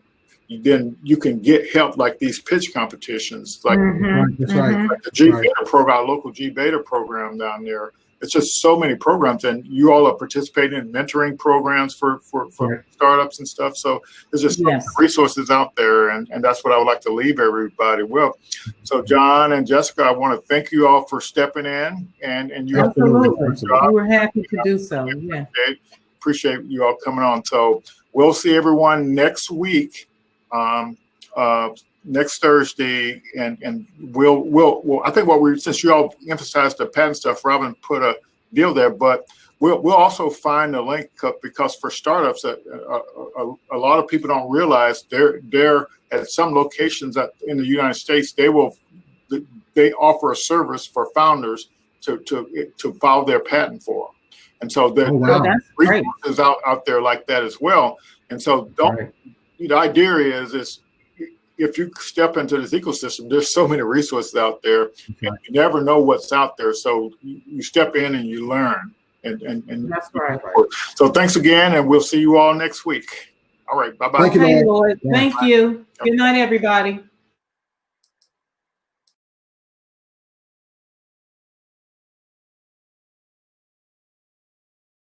then you can get help like these pitch competitions, like, that's right. Like the G Beta program, our local G Beta program down there. It's just so many programs, and you all are participating in mentoring programs for startups and stuff. So there's just so many resources out there, and that's what I would like to leave everybody with. So John and Jessica, I want to thank you all for stepping in, and you absolutely. We were happy to do so. Yeah, appreciate you all coming on. So we'll see everyone next week. Next Thursday, and we'll I think since you all emphasized the patent stuff, Robin put a deal there, but we'll also find the link because for startups, a lot of people don't realize they're at some locations in the United States, they offer a service for founders to file their patent for, and so there's resources out there like that as well. And so the idea is if you step into this ecosystem, there's so many resources out there, and you never know what's out there. So you step in and you learn. And that's right. So thanks again, and we'll see you all next week. All right, bye-bye. Thank you, Lloyd. Thank you. Good night, everybody.